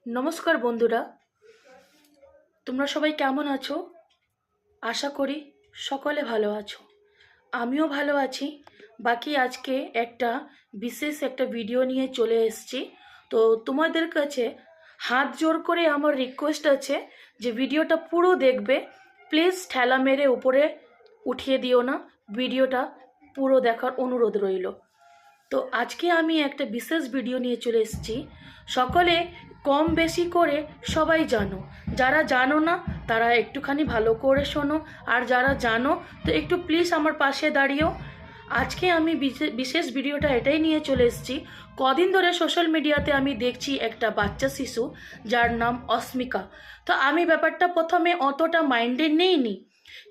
নমস্কার বন্ধুরা, তোমরা সবাই কেমন আছো? আশা করি সকলে ভালো আছো। আমিও ভালো আছি। বাকি আজকে বিশেষ একটা ভিডিও নিয়ে চলে এসেছি। তো তোমাদের কাছে হাত জোর করে আমার রিকোয়েস্ট আছে যে ভিডিওটা পুরো দেখবে। প্লিজ ঠেলা মেরে উপরে উঠিয়ে দিও না, ভিডিওটা পুরো দেখার অনুরোধ রইল। তো আজকে আমি একটা বিশেষ ভিডিও নিয়ে চলে এসেছি। সকলে কম বেশি করে সবাই জানো, যারা জানো না তারা একটুখানি ভালো করে শোনো, আর যারা জানো তো একটু প্লিজ আমার পাশে দাঁড়িয়েও। আজকে আমি বিশেষ ভিডিওটা এটাই নিয়ে চলে এসেছি। কদিন ধরে সোশ্যাল মিডিয়াতে আমি দেখছি একটা বাচ্চা শিশু যার নাম অস্মিকা। তো আমি ব্যাপারটা প্রথমে অতটা মাইন্ডে নেইনি,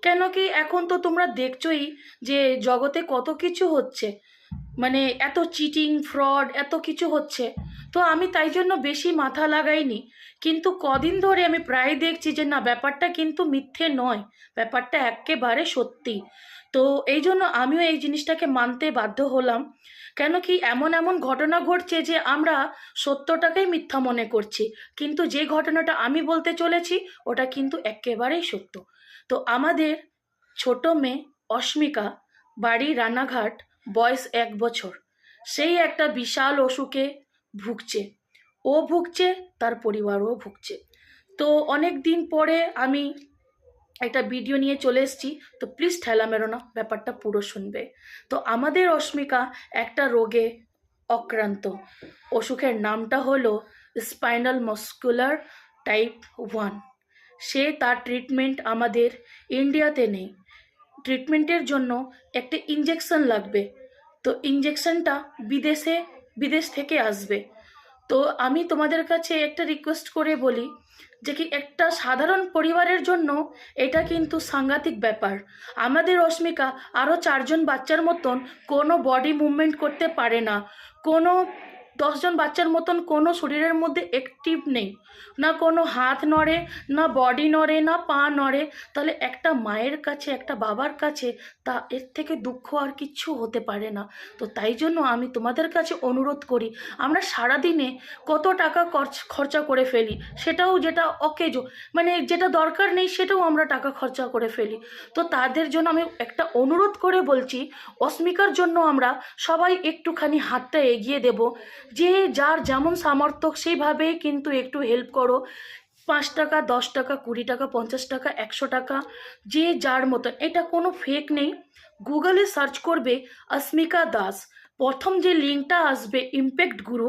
কেন কি এখন তো তোমরা দেখছোই যে জগতে কত কিছু হচ্ছে, মানে এত চিটিং ফ্রড এত কিছু হচ্ছে। তো আমি তাই জন্য বেশি মাথা লাগাইনি। কিন্তু কদিন ধরে আমি প্রায় দেখছি যে না, ব্যাপারটা কিন্তু মিথ্যে নয়, ব্যাপারটা একেবারে সত্যি। তো এই জন্য আমিও এই জিনিসটাকে মানতে বাধ্য হলাম। কেন কি এমন এমন ঘটনা ঘটছে যে আমরা সত্যটাকেই মিথ্যা মনে করছি, কিন্তু যে ঘটনাটা আমি বলতে চলেছি ওটা কিন্তু একেবারেই সত্য। তো আমাদের ছোট মেয়ে অস্মিকা, বাড়ি রানাঘাট, বয়স 1 বছর, সেই একটা বিশাল অসুখে ভুগছে। ও ভুগছে, তার পরিবারও ভুগছে। তো অনেক দিন পরে আমি একটা ভিডিও নিয়ে চলে এসেছি। তো প্লিজ ঠেলা মেরো না, ব্যাপারটা পুরো শুনবে। তো আমাদের অস্মিকা একটা রোগে অক্রান্ত। অসুখের নামটা হলো স্পাইনাল মাস্কুলার টাইপ 1। তার ট্রিটমেন্ট আমাদের ইন্ডিয়াতে নেই। ট্রিটমেন্টের জন্য একটা ইঞ্জেকশন লাগবে। তো ইঞ্জেকশনটা বিদেশ থেকে আসবে। তো আমি তোমাদের কাছে একটা রিকোয়েস্ট করে বলি যে কি একটা সাধারণ পরিবারের জন্য এটা কিন্তু সাংঘাতিক ব্যাপার। আমাদের অস্মিকা আরও 4জন বাচ্চার মতন কোনো বডি মুভমেন্ট করতে পারে না, কোনো 10জন বাচ্চার মতন কোনো শরীরের মধ্যে অ্যাক্টিভ নেই, না কোনো হাত নড়ে, না বডি নড়ে, না পা নড়ে। তাহলে একটা মায়ের কাছে, একটা বাবার কাছে তা এর থেকে দুঃখ আর কিচ্ছু হতে পারে না। তো তাই জন্য আমি তোমাদের কাছে অনুরোধ করি, আমরা সারাদিনে কত টাকা খরচা করে ফেলি, সেটাও যেটা অকেজো, মানে যেটা দরকার নেই সেটাও আমরা টাকা খরচা করে ফেলি। তো তাদের জন্য আমি একটা অনুরোধ করে বলছি, অস্মিকার জন্য আমরা সবাই একটুখানি হাতটা এগিয়ে দেব। যে যার যেমন সামর্থ্য সেইভাবেই কিন্তু একটু হেল্প করো। 5 টাকা, 10 টাকা, 20 টাকা, 50 টাকা, 100 টাকা, যে যার মতন। এটা কোনো ফেক নেই। গুগলে সার্চ করবে অস্মিকা দাস, প্রথম যে লিঙ্কটা আসবে ইম্প্যাক্ট গুরু,